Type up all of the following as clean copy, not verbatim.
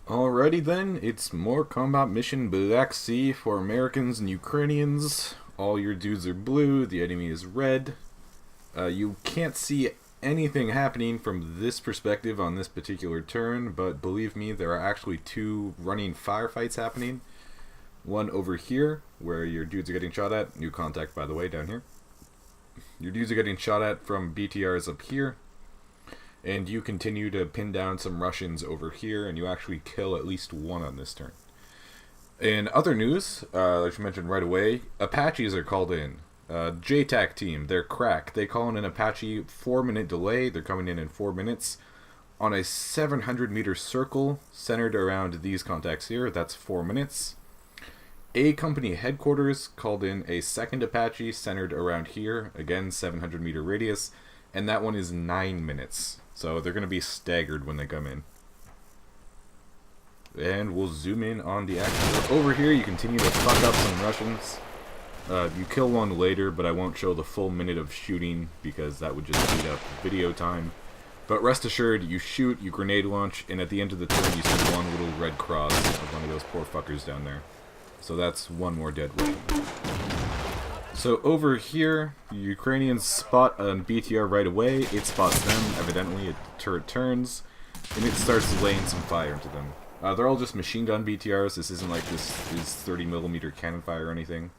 Alrighty then, it's more combat mission Black Sea for Americans and Ukrainians. All your dudes are blue, the enemy is red. You can't see anything happening from this perspective on this particular turn, but believe me, there are actually two running firefights happening. One over here, where your dudes are getting shot at. New contact, by the way, down here. Your dudes are getting shot at from BTRs up here. And you continue to pin down some Russians over here, and you actually kill at least one on this turn. In other news, like I mentioned right away, Apaches are called in. JTAC team, they're crack. They call in an Apache 4-minute delay. They're coming in 4 minutes. On a 700-meter circle centered around these contacts here, that's 4 minutes. A company headquarters called in a second Apache centered around here, again 700-meter radius, and that one is 9 minutes. So they're going to be staggered when they come in. And we'll zoom in on the action. Over here, you continue to fuck up some Russians. You kill one later, but I won't show the full minute of shooting because that would just eat up video time. But rest assured, you shoot, you grenade launch, and at the end of the turn you see one little red cross of one of those poor fuckers down there. So that's one more dead Russian. So over here, Ukrainians spot a BTR right away. It spots them, evidently. The turret turns, and it starts laying some fire into them. They're all just machine gun BTRs. This isn't like this is 30mm cannon fire or anything.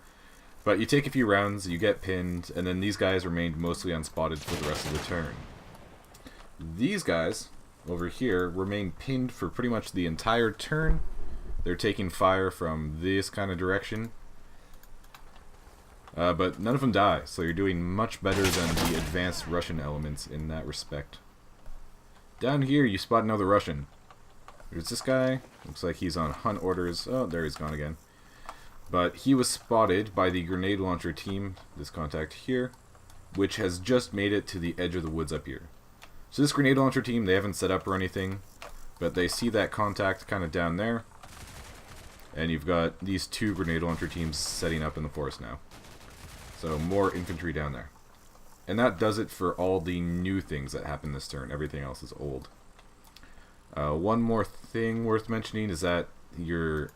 But you take a few rounds, you get pinned, and then these guys remained mostly unspotted for the rest of the turn. These guys, over here, remain pinned for pretty much the entire turn. They're taking fire from this kind of direction. But none of them die, so you're doing much better than the advanced Russian elements in that respect. Down here, you spot another Russian. There's this guy. Looks like he's on hunt orders. Oh, there he's gone again. But he was spotted by the grenade launcher team, this contact here, which has just made it to the edge of the woods up here. So this grenade launcher team, they haven't set up or anything, but they see that contact kind of down there. And you've got these two grenade launcher teams setting up in the forest now. So more infantry down there. And that does it for all the new things that happen this turn. Everything else is old. One more thing worth mentioning is that your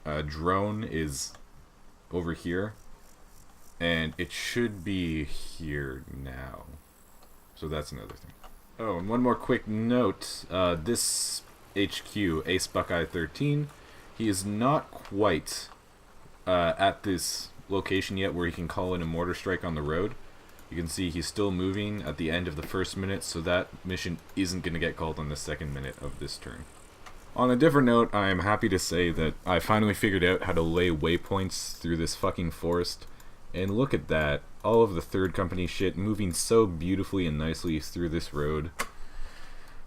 drone is over here. And it should be here now. So that's another thing. Oh, and one more quick note. This HQ, Ace Buckeye 13, he is not quite at this location yet where he can call in a mortar strike on the road. You can see he's still moving at the end of the first minute, so that mission isn't going to get called on the second minute of this turn. On a different note, I am happy to say that I finally figured out how to lay waypoints through this fucking forest. And look at that. All of the third company shit moving so beautifully and nicely through this road.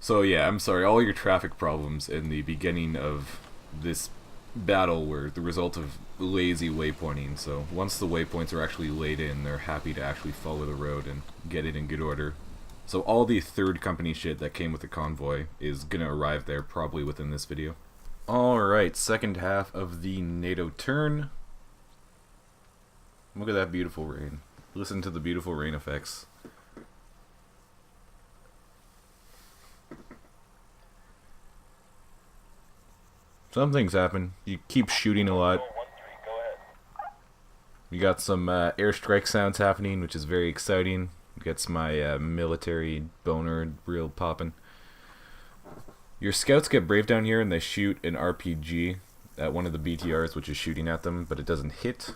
So yeah, I'm sorry, all your traffic problems in the beginning of this battle were the result of lazy waypointing. So once the waypoints are actually laid in, they're happy to actually follow the road and get it in good order. So all the third company shit that came with the convoy is gonna arrive there probably within this video. Alright, second half of the NATO turn. Look at that beautiful rain. Listen to the beautiful rain effects. Some things happen. You keep shooting a lot. You got some airstrike sounds happening, which is very exciting. Gets my military boner real popping. Your scouts get brave down here and they shoot an RPG at one of the BTRs, which is shooting at them, but it doesn't hit.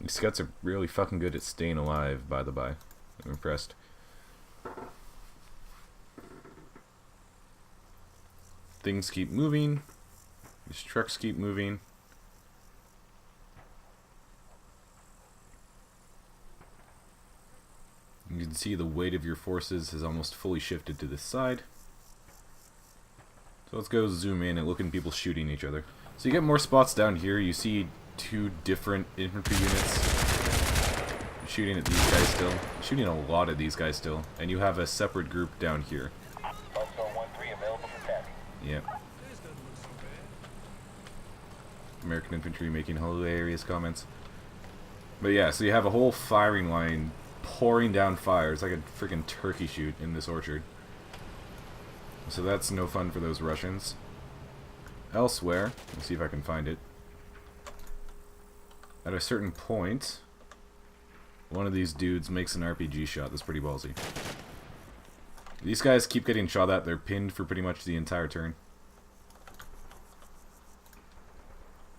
These scouts are really fucking good at staying alive, by the by. I'm impressed. Things keep moving. These trucks keep moving. You can see the weight of your forces has almost fully shifted to this side. So let's go zoom in and look at people shooting each other. So you get more spots down here. You see two different infantry units shooting at these guys still. Shooting a lot at these guys still. And you have a separate group down here. Yep. American infantry making hilarious comments. But yeah, so you have a whole firing line pouring down fire. It's like a freaking turkey shoot in this orchard. So that's no fun for those Russians. elsewhere. Let's see if I can find it. At a certain point, one of these dudes makes an RPG shot. That's pretty ballsy. These guys keep getting shot at. They're pinned for pretty much the entire turn.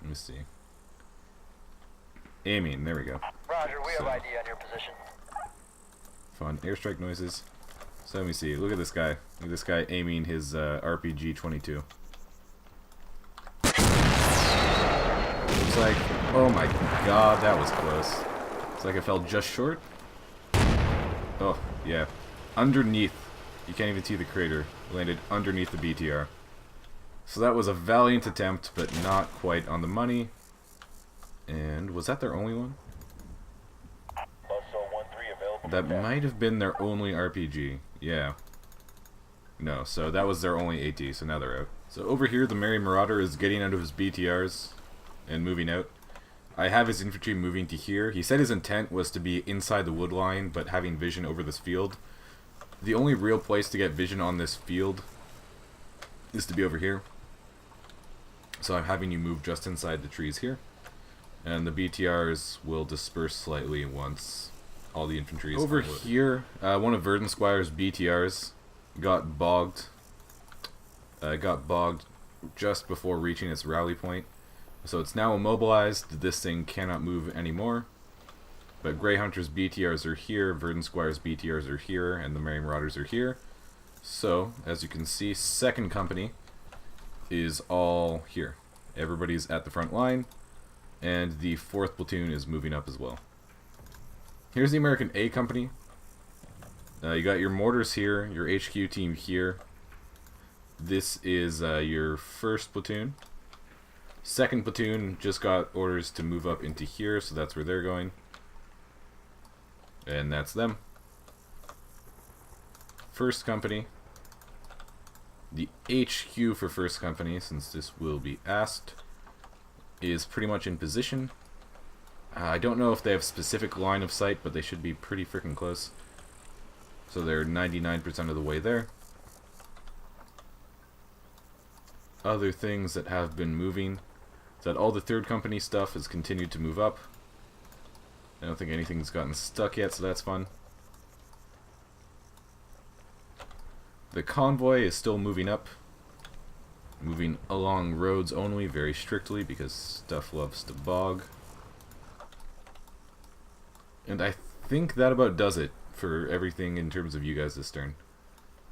Let me see. Aiming. There we go. Roger, we have ID on your position. Fun airstrike noises. So let me see. Look at this guy. Look at this guy aiming his RPG-22. Looks like... Oh my god, that was close. It's like it fell just short. Oh, yeah. Underneath. You can't even see the crater. Landed underneath the BTR. So that was a valiant attempt, but not quite on the money. And was that their only one? That might have been their only RPG. Yeah. No, so that was their only AT, so now they're out. So over here, the Merry Marauder is getting out of his BTRs and moving out. I have his infantry moving to here. He said his intent was to be inside the wood line, but having vision over this field. The only real place to get vision on this field is to be over here. So I'm having you move just inside the trees here. And the BTRs will disperse slightly once all the infantry is over here. One of Verdensquire's BTRs got bogged. Got bogged just before reaching its rally point. So it's now immobilized. This thing cannot move anymore. But Grey Hunter's BTRs are here, Verdensquire's BTRs are here, and the Merry Marauders are here. So, as you can see, 2nd Company is all here. Everybody's at the front line, and the 4th Platoon is moving up as well. Here's the American A Company. You got your mortars here, your HQ team here. This is your 1st Platoon. 2nd Platoon just got orders to move up into here, so that's where they're going. And that's them. 1st Company. The HQ for 1st Company, since this will be asked, is pretty much in position. I don't know if they have specific line of sight, but they should be pretty freaking close. So they're 99% of the way there. Other things that have been moving is that all the 3rd Company stuff has continued to move up. I don't think anything's gotten stuck yet, so that's fun. The convoy is still moving up. Moving along roads only, very strictly, because stuff loves to bog. And I think that about does it for everything in terms of you guys this turn.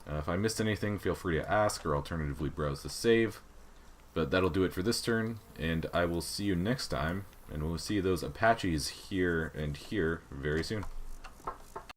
If I missed anything, feel free to ask, or alternatively browse the save. But that'll do it for this turn, and I will see you next time, and we'll see those Apaches here and here very soon.